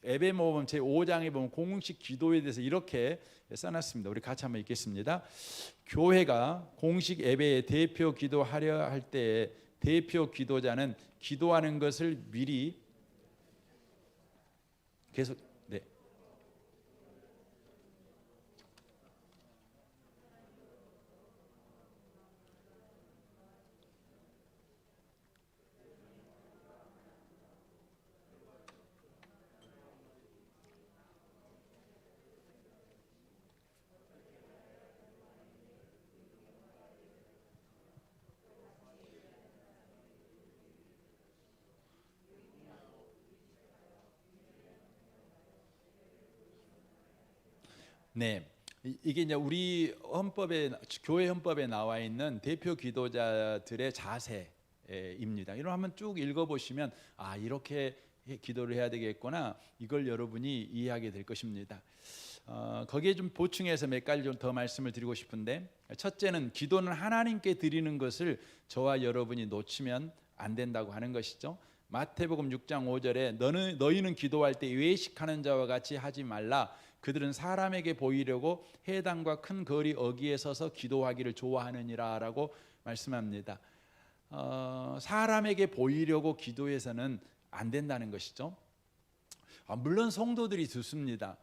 에베모범 제5장에 보면 공식 기도에 대해서 이렇게 써놨습니다. 우리 같이 한번 읽겠습니다. 교회가 공식 예배에 대표 기도하려 할 때에 대표 기도자는 기도하는 것을 미리 계속 네, 이게 이제 우리 헌법에 교회 헌법에 나와 있는 대표 기도자들의 자세입니다. 이걸 한번 쭉 읽어보시면 이렇게 기도를 해야 되겠구나. 이걸 여러분이 이해하게 될 것입니다. 거기에 좀 보충해서 몇 가지 좀 더 말씀을 드리고 싶은데, 첫째는 기도는 하나님께 드리는 것을 저와 여러분이 놓치면 안 된다고 하는 것이죠. 마태복음 6장 5절에 너희는 기도할 때 외식하는 자와 같이 하지 말라. 그들은 사람에게 보이려고 회당과 큰 거리 어귀에 서서 기도하기를 좋아하느니라 라고 말씀합니다. 사람에게 보이려고 기도해서는 안 된다는 것이죠. 물론 성도들이 듣습니다.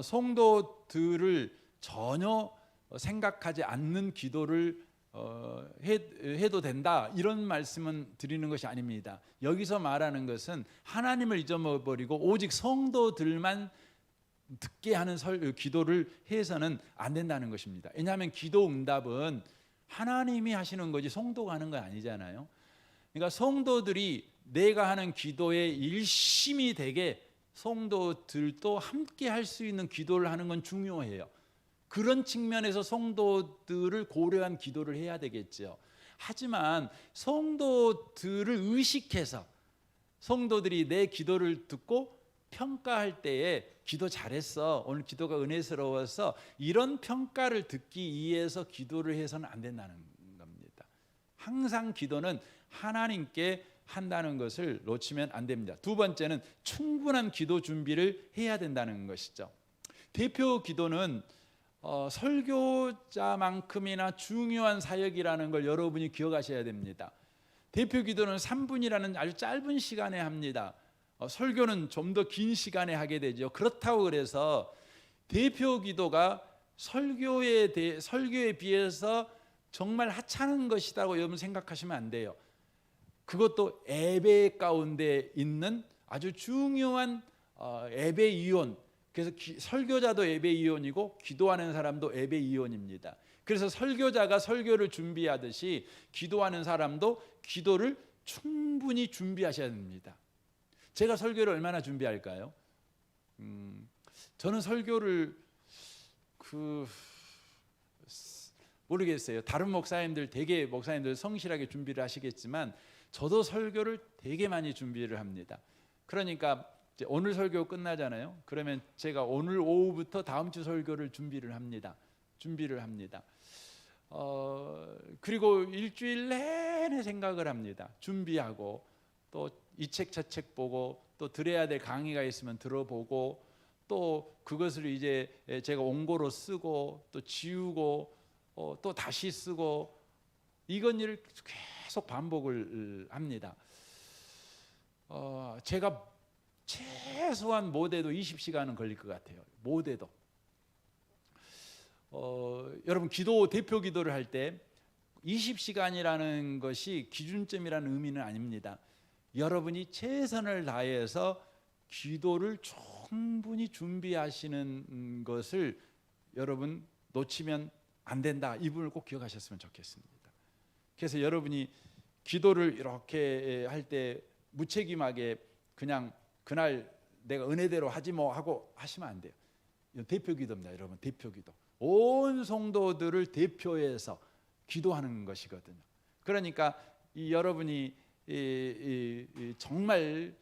성도들을 전혀 생각하지 않는 기도를 해도 된다, 이런 말씀은 드리는 것이 아닙니다. 여기서 말하는 것은 하나님을 잊어버리고 오직 성도들만 듣게 하는 기도를 해서는 안 된다는 것입니다. 왜냐하면 기도 응답은 하나님이 하시는 거지 성도가 하는 건 아니잖아요. 그러니까 성도들이 내가 하는 기도에 일심이 되게 성도들도 함께 할 수 있는 기도를 하는 건 중요해요. 그런 측면에서 성도들을 고려한 기도를 해야 되겠죠. 하지만 성도들을 의식해서 성도들이 내 기도를 듣고 평가할 때에 기도 잘했어, 오늘 기도가 은혜스러워서, 이런 평가를 듣기 위해서 기도를 해서는 안 된다는 겁니다. 항상 기도는 하나님께 한다는 것을 놓치면 안 됩니다. 두 번째는 충분한 기도 준비를 해야 된다는 것이죠. 대표 기도는 설교자만큼이나 중요한 사역이라는 걸 여러분이 기억하셔야 됩니다. 대표 기도는 3분이라는 아주 짧은 시간에 합니다. 설교는 좀 더 긴 시간에 하게 되죠. 그렇다고 그래서 대표 기도가 설교에 비해서 정말 하찮은 것이라고 여러분 생각하시면 안 돼요. 그것도 예배 가운데 있는 아주 중요한 예배 이원. 그래서 설교자도 예배 이원이고 기도하는 사람도 예배 이원입니다. 그래서 설교자가 설교를 준비하듯이 기도하는 사람도 기도를 충분히 준비하셔야 됩니다. 제가 설교를 얼마나 준비할까요? 저는 설교를 모르겠어요. 다른 목사님들 되게 목사님들 성실하게 준비를 하시겠지만 저도 설교를 되게 많이 준비를 합니다. 그러니까 이제 오늘 설교 끝나잖아요. 그러면 제가 오늘 오후부터 다음 주 설교를 준비를 합니다. 그리고 일주일 내내 생각을 합니다. 준비하고 또 이 책 저 책 보고 또 들어야 될 강의가 있으면 들어보고 또 그것을 이제 제가 원고로 쓰고 또 지우고 또 다시 쓰고 이건 일을 계속 반복을 합니다. 제가 최소한 못해도 20시간은 걸릴 것 같아요. 못해도. 여러분 대표 기도를 할 때 20시간이라는 것이 기준점이라는 의미는 아닙니다. 여러분이 최선을 다해서 기도를 충분히 준비하시는 것을 여러분 놓치면 안 된다. 이 부분을 꼭 기억하셨으면 좋겠습니다. 그래서 여러분이 기도를 이렇게 할 때 무책임하게 그냥 그날 내가 은혜대로 하지 뭐 하고 하시면 안 돼요. 대표 기도입니다, 여러분. 대표 기도. 온 성도들을 대표해서 기도하는 것이거든요. 그러니까 여러분이 정말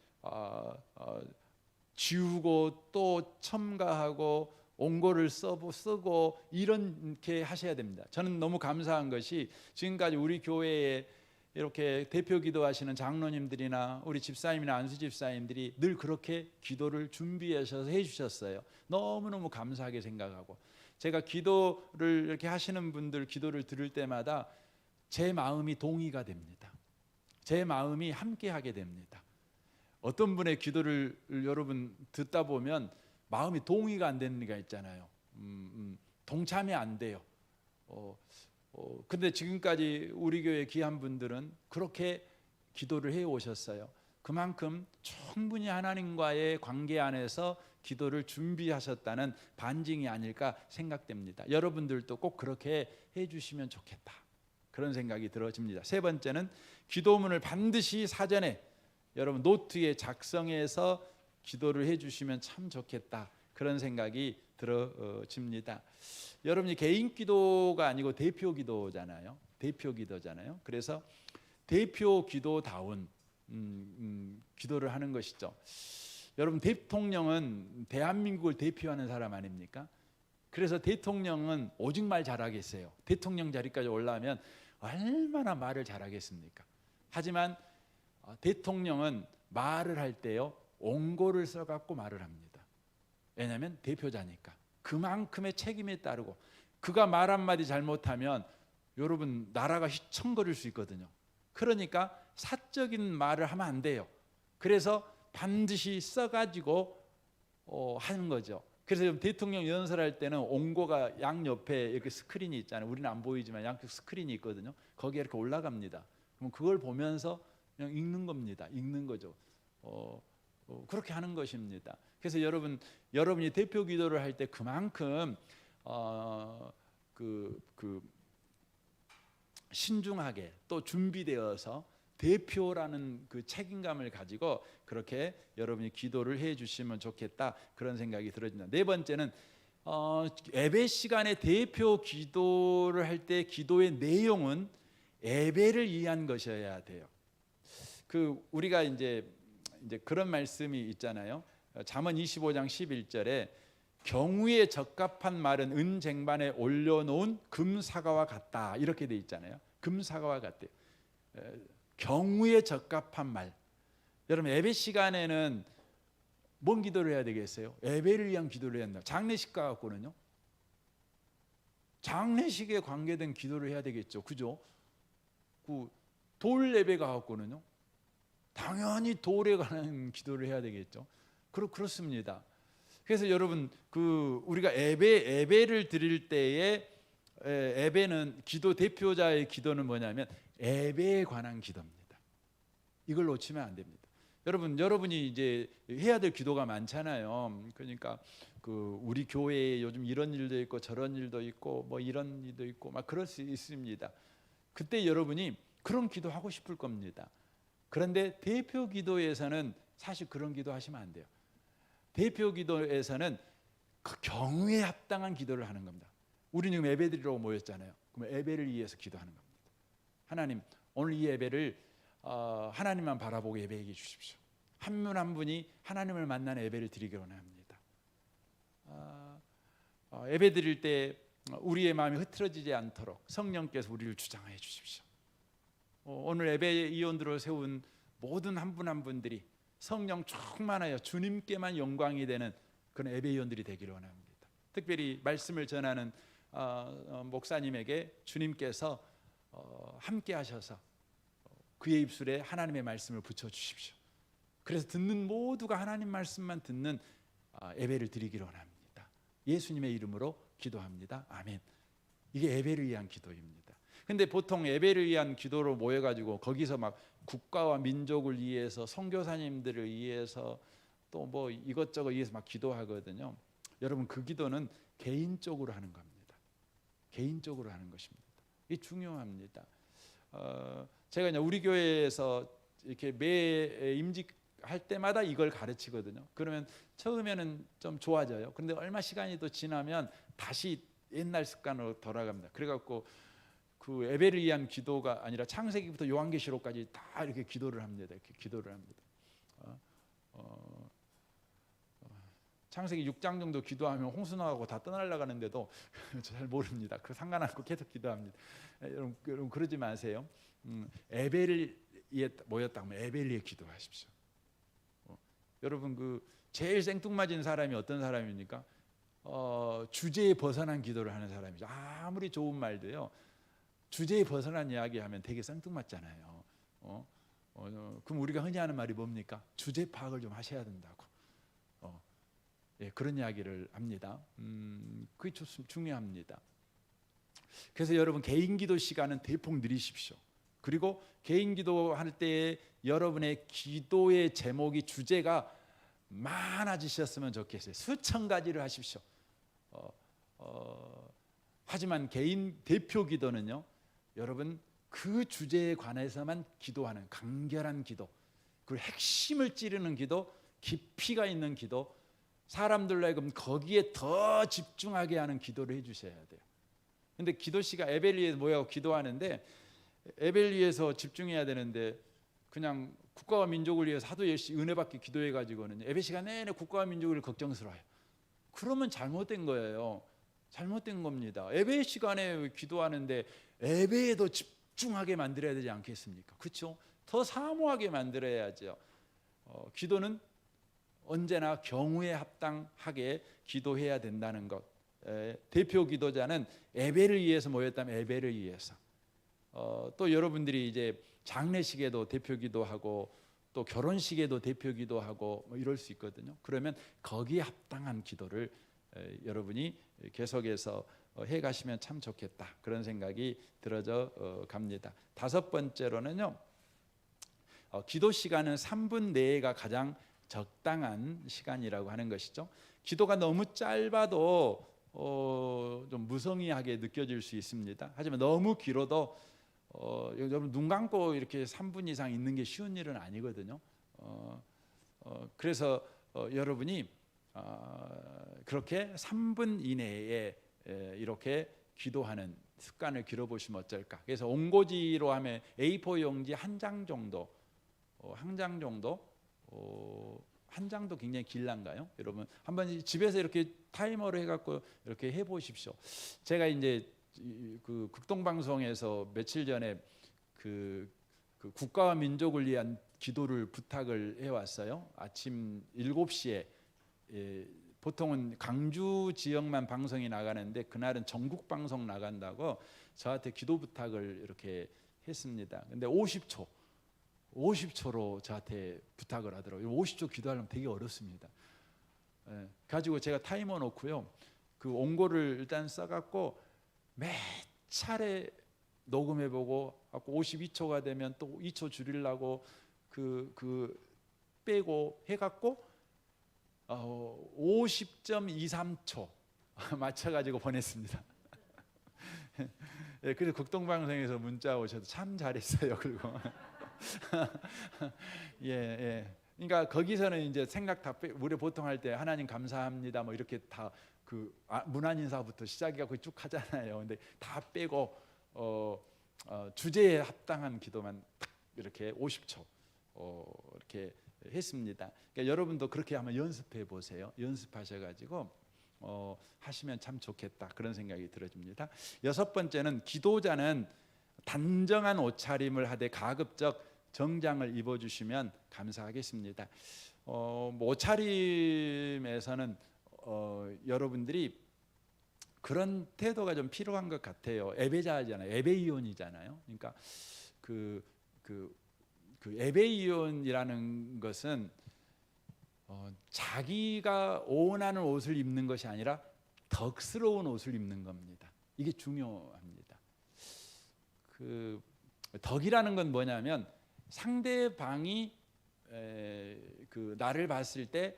지우고 또 첨가하고 원고를 쓰고 이렇게 하셔야 됩니다. 저는 너무 감사한 것이 지금까지 우리 교회에 이렇게 대표 기도하시는 장로님들이나 우리 집사님이나 안수 집사님들이 늘 그렇게 기도를 준비하셔서 해주셨어요. 너무너무 감사하게 생각하고 제가 기도를 이렇게 하시는 분들 기도를 들을 때마다 제 마음이 동의가 됩니다. 제 마음이 함께하게 됩니다. 어떤 분의 기도를 여러분 듣다 보면 마음이 동의가 안 되는 게 있잖아요. 동참이 안 돼요. 근데 지금까지 우리 교회 귀한 분들은 그렇게 기도를 해 오셨어요. 그만큼 충분히 하나님과의 관계 안에서 기도를 준비하셨다는 반증이 아닐까 생각됩니다. 여러분들도 꼭 그렇게 해 주시면 좋겠다. 그런 생각이 들어집니다. 세 번째는 기도문을 반드시 사전에 여러분 노트에 작성해서 기도를 해 주시면 참 좋겠다. 그런 생각이 들어집니다. 여러분이 개인 기도가 아니고 대표 기도잖아요. 그래서 대표 기도다운 기도를 하는 것이죠. 여러분 대통령은 대한민국을 대표하는 사람 아닙니까? 그래서 대통령은 오직 말 잘하겠어요. 대통령 자리까지 올라오면 얼마나 말을 잘하겠습니까? 하지만 대통령은 말을 할 때요 원고를 써갖고 말을 합니다. 왜냐하면 대표자니까. 그만큼의 책임에 따르고 그가 말 한마디 잘못하면 여러분 나라가 휘청거릴 수 있거든요. 그러니까 사적인 말을 하면 안 돼요. 그래서 반드시 써가지고 하는 거죠. 그래서 대통령 연설할 때는 원고가 양옆에 이렇게 스크린이 있잖아요. 우리는 안 보이지만 양쪽 스크린이 있거든요. 거기에 이렇게 올라갑니다. 그럼 그걸 보면서 그냥 읽는 겁니다. 읽는 거죠. 그렇게 하는 것입니다. 그래서 여러분이 대표 기도를 할 때 그만큼 신중하게 또 준비되어서 대표라는 그 책임감을 가지고 그렇게 여러분이 기도를 해 주시면 좋겠다. 그런 생각이 들어집니다. 네 번째는 예배 시간에 대표 기도를 할 때 기도의 내용은 예배를 위한 것이어야 돼요. 우리가 이제 그런 말씀이 있잖아요. 잠언 25장 11절에 경우에 적합한 말은 은쟁반에 올려놓은 금사과와 같다. 이렇게 돼 있잖아요. 금사과와 같대요. 경우에 적합한 말. 여러분 예배 시간에는 뭔 기도를 해야 되겠어요? 예배를 위한 기도를 해야 한다. 장례식 가갖고는요. 장례식에 관계된 기도를 해야 되겠죠. 그죠? 그 돌 예배 가갖고는요. 당연히 돌에 관한 기도를 해야 되겠죠. 그렇습니다. 그래서 여러분 그 우리가 예배를 드릴 때에 예배는 기도 대표자의 기도는 뭐냐면 예배에 관한 기도입니다. 이걸 놓치면 안 됩니다. 여러분이 이제 해야 될 기도가 많잖아요. 그러니까 그 우리 교회에 요즘 이런 일도 있고 저런 일도 있고 뭐 이런 일도 있고 막 그럴 수 있습니다. 그때 여러분이 그런 기도하고 싶을 겁니다. 그런데 대표 기도에서는 사실 그런 기도 하시면 안 돼요. 대표 기도에서는 그 경우에 합당한 기도를 하는 겁니다. 우리는 지금 예배 드리러 모였잖아요. 그럼 예배를 위해서 기도하는 겁니다. 하나님, 오늘 이 예배를 하나님만 바라보고 예배해 주십시오. 한 분 한 분이 하나님을 만나는 예배를 드리기 원합니다. 예배 드릴 때 우리의 마음이 흐트러지지 않도록 성령께서 우리를 주장해 주십시오. 오늘 예배 이원들을 세운 모든 한 분 한 분들이 성령 충만하여 주님께만 영광이 되는 그런 예배 이원들이 되기를 원합니다. 특별히 말씀을 전하는 목사님에게 주님께서 함께 하셔서 그의 입술에 하나님의 말씀을 붙여주십시오. 그래서 듣는 모두가 하나님 말씀만 듣는 예배를 드리기를 원합니다. 예수님의 이름으로 기도합니다. 아멘. 이게 예배를 위한 기도입니다. 근데 보통 예배를 위한 기도로 모여가지고 거기서 막 국가와 민족을 위해서 선교사님들을 위해서 또 뭐 이것저것 위해서 막 기도하거든요. 여러분 그 기도는 개인적으로 하는 겁니다. 개인적으로 하는 것입니다. 이게 중요합니다. 제가 이제 우리 교회에서 이렇게 매 임직할 때마다 이걸 가르치거든요. 그러면 처음에는 좀 좋아져요. 그런데 얼마 시간이 또 지나면 다시 옛날 습관으로 돌아갑니다. 그래갖고 그 예배를 위한 기도가 아니라 창세기부터 요한계시록까지 다 이렇게 기도를 합니다. 이렇게 기도를 합니다. 창세기 6장 정도 기도하면 홍수 나가고 다 떠날라가는데도 잘 모릅니다. 그 상관 않고 계속 기도합니다. 여러분 그러지 마세요. 예배를 위해 모였다 하면 예배를 위해 기도하십시오. 여러분 그 제일 생뚱맞은 사람이 어떤 사람입니까? 주제에 벗어난 기도를 하는 사람이죠. 아무리 좋은 말도요. 주제에 벗어난 이야기하면 되게 생뚱맞잖아요. 그럼 우리가 흔히 하는 말이 뭡니까? 주제 파악을 좀 하셔야 된다고. 예, 그런 이야기를 합니다. 그게 중요합니다. 그래서 여러분 개인 기도 시간은 대폭 늘리십시오. 그리고 개인 기도할 때에 여러분의 기도의 제목이 주제가 많아지셨으면 좋겠어요. 수천 가지를 하십시오. 하지만 개인 대표 기도는요, 여러분 그 주제에 관해서만 기도하는 간결한 기도, 그리고 핵심을 찌르는 기도, 깊이가 있는 기도, 사람들로 하여금 거기에 더 집중하게 하는 기도를 해주셔야 돼요. 근데 기도 시간 예배를 위해서 모여 기도하는데 예배를 위해서 집중해야 되는데 그냥 국가와 민족을 위해서 하도 열심히 은혜 받기 기도해 가지고는 예배 시간 내내 국가와 민족을 걱정스러워요. 그러면 잘못된 거예요. 잘못된 겁니다. 예배 시간에 기도하는데 예배에 더 집중하게 만들어야 되지 않겠습니까? 그렇죠? 더 사모하게 만들어야죠. 기도는 언제나 경우에 합당하게 기도해야 된다는 것. 대표 기도자는 예배를 위해서 모였다면 예배를 위해서. 또 여러분들이 이제 장례식에도 대표 기도하고 또 결혼식에도 대표 기도하고 뭐 이럴 수 있거든요. 그러면 거기에 합당한 기도를 여러분이 계속해서 해 가시면 참 좋겠다. 그런 생각이 들어져 갑니다. 다섯 번째로는요. 기도 시간은 3분 내가 가장 적당한 시간이라고 하는 것이죠. 기도가 너무 짧아도 좀 무성의하게 느껴질 수 있습니다. 하지만 너무 길어도 여러분 눈 감고 이렇게 3분 이상 있는 게 쉬운 일은 아니거든요. 그래서 여러분이 그렇게 3분 이내에 이렇게 기도하는 습관을 길어보시면 어떨까. 그래서 온고지로 하면 A4 용지 한 장 정도, 한 장도 굉장히 길란가요? 여러분 한번 집에서 이렇게 타이머로 해갖고 이렇게 해보십시오. 제가 이제 그 극동방송에서 며칠 전에 그 그 국가와 민족을 위한 기도를 부탁을 해왔어요. 아침 7시에 보통은 강주 지역만 방송이 나가는데 그날은 전국 방송 나간다고 저한테 기도 부탁을 이렇게 했습니다. 근데 50초로 저한테 부탁을 하더라고요. 50초 기도하려면 되게 어렵습니다. 가지고 제가 타이머 놓고요. 그 원고를 일단 써갖고 몇 차례 녹음해보고 52초가 되면 또 2초 줄이려고 그 빼고 해갖고 50.23초 맞춰가지고 보냈습니다. 예, 그래서 극동방송에서 문자 오셔도 참 잘했어요. 그리고 예. 그러니까 거기서는 이제 생각 다 우리 보통 할 때 하나님 감사합니다 뭐 이렇게 다 그 문안 인사부터 시작해갖고 쭉 하잖아요. 근데 다 빼고 주제에 합당한 기도만 딱 이렇게 50초 이렇게 했습니다. 그러니까 여러분도 그렇게 한번 연습해 보세요. 연습하셔가지고 하시면 참 좋겠다 그런 생각이 들어집니다. 6번째는 기도자는 단정한 옷차림을 하되 가급적 정장을 입어주시면 감사하겠습니다. 옷차림에서는 여러분들이 그런 태도가 좀 필요한 것 같아요. 예배자잖아요. 예배위원이잖아요. 그러니까 그 예배위원이라는 것은 자기가 원하는 옷을 입는 것이 아니라 덕스러운 옷을 입는 겁니다. 이게 중요합니다. 그 덕이라는 건 뭐냐면 상대방이 그 나를 봤을 때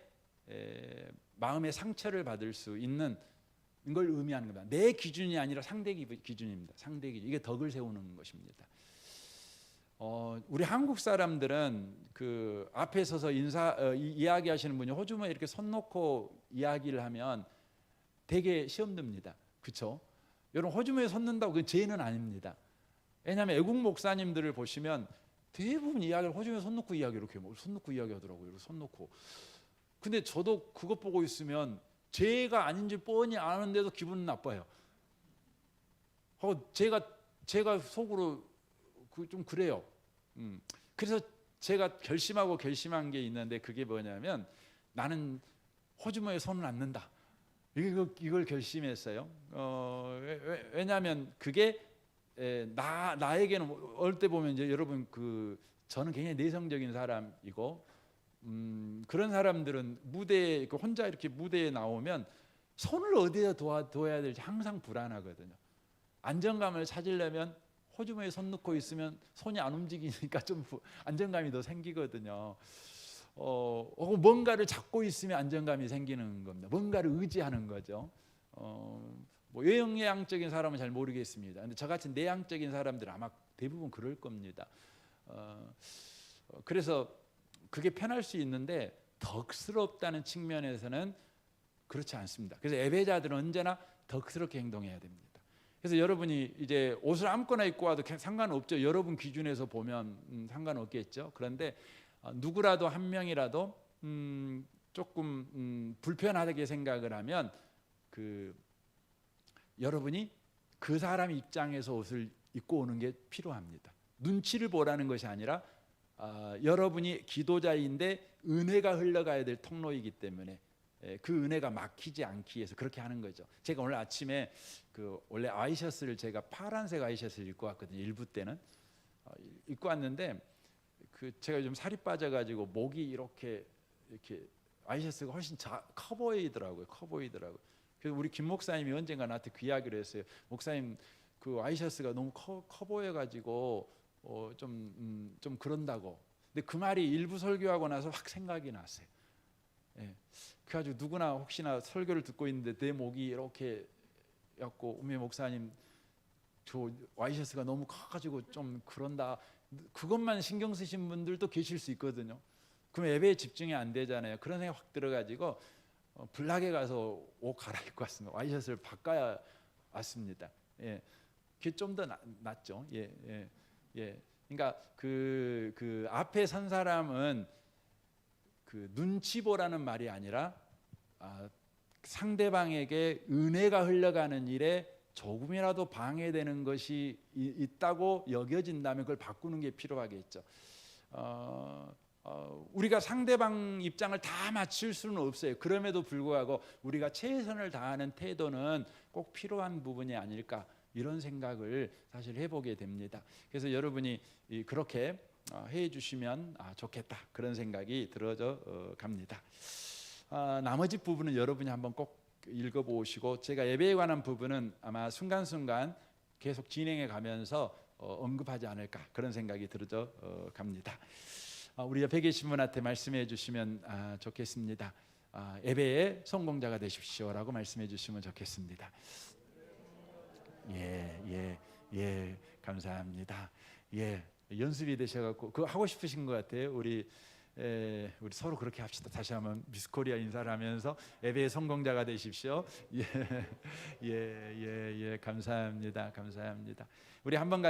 마음의 상처를 받을 수 있는 걸 의미하는 겁니다. 내 기준이 아니라 상대 기준입니다. 상대 기준. 이게 덕을 세우는 것입니다. 우리 한국 사람들은 그 앞에 서서 이야기하시는 분이 호주머니에 이렇게 손 놓고 이야기를 하면 되게 시험 듭니다. 그렇죠? 여러분 호주머니에 손 넣는다고 그건 죄는 아닙니다. 왜냐하면 애국 목사님들을 보시면 대부분 이야기를 호주머니에 손 놓고 이렇게 손 놓고 이야기하더라고요. 손 놓고. 근데 저도 그것 보고 있으면 죄가 아닌지 뻔히 아는데도 기분 나빠요. 제가 속으로 좀 그래요. 그래서 제가 결심한 게 있는데 그게 뭐냐면 나는 호주머니에 손을 안 넣는다. 이걸 결심했어요. 왜냐하면 그게 나에게는 어릴 때 보면 이제 여러분 저는 굉장히 내성적인 사람이고 그런 사람들은 무대에 혼자 이렇게 무대에 나오면 손을 어디에 둬야 될지 항상 불안하거든요. 안정감을 찾으려면 호주머니에 손 넣고 있으면 손이 안 움직이니까 좀 안정감이 더 생기거든요. 뭔가를 잡고 있으면 안정감이 생기는 겁니다. 뭔가를 의지하는 거죠. 뭐 외형적인 사람은 잘 모르겠습니다. 근데 저같이 내향적인 사람들은 아마 대부분 그럴 겁니다. 그래서 그게 편할 수 있는데 덕스럽다는 측면에서는 그렇지 않습니다. 그래서 예배자들은 언제나 덕스럽게 행동해야 됩니다. 그래서 여러분이 이제 옷을 아무거나 입고 와도 상관없죠. 여러분 기준에서 보면 상관없겠죠. 그런데 누구라도 한 명이라도 조금 불편하게 생각을 하면 여러분이 그 사람 입장에서 옷을 입고 오는 게 필요합니다. 눈치를 보라는 것이 아니라 여러분이 기도자인데 은혜가 흘러가야 될 통로이기 때문에 그 은혜가 막히지 않기 위해서 그렇게 하는 거죠. 제가 오늘 아침에 원래 아이셔츠를 제가 파란색 아이셔츠를 입고 왔거든요. 일부 때는 입고 왔는데 제가 좀 살이 빠져가지고 목이 이렇게 아이셔츠가 훨씬 커 보이더라고요. 그래서 우리 김 목사님이 언젠가 나한테 그 이야기를 했어요. 목사님 그 아이셔츠가 너무 커 보여가지고 좀 그런다고. 근데 그 말이 일부 설교하고 나서 확 생각이 났어요. 그래가지고 누구나 혹시나 설교를 듣고 있는데 내 목이 이렇게 갖고 우메 목사님 저 와이셔츠가 너무 커가지고 좀 그런다. 그것만 신경 쓰신 분들도 계실 수 있거든요. 그럼 예배에 집중이 안 되잖아요. 그런 생각 확 들어가지고 블락에 가서 옷 갈아입고 왔습니다. 와이셔츠를 바꿔야 왔습니다. 그게 좀 더 낫죠. 그러니까 그 앞에 선 사람은 눈치 보라는 말이 아니라 상대방에게 은혜가 흘러가는 일에 조금이라도 방해되는 것이 있다고 여겨진다면 그걸 바꾸는 게 필요하겠죠. 우리가 상대방 입장을 다 맞출 수는 없어요. 그럼에도 불구하고 우리가 최선을 다하는 태도는 꼭 필요한 부분이 아닐까, 이런 생각을 사실 해보게 됩니다. 그래서 여러분이 그렇게 해 주시면 좋겠다, 그런 생각이 들어져 갑니다. 나머지 부분은 여러분이 한번 꼭 읽어보시고, 제가 예배에 관한 부분은 아마 순간순간 계속 진행해 가면서 언급하지 않을까, 그런 생각이 들어져 갑니다. 우리 옆에 계신 분한테 말씀해 주시면 좋겠습니다. 예배의 성공자가 되십시오라고 말씀해 주시면 좋겠습니다. 예, 감사합니다. 예, 연습이 되셔갖고 그거 하고 싶으신 것 같아요. 우리 서로 그렇게 합시다. 다시 한번 미스코리아 인사를 하면서 예배의 성공자가 되십시오. 감사합니다. 우리 한번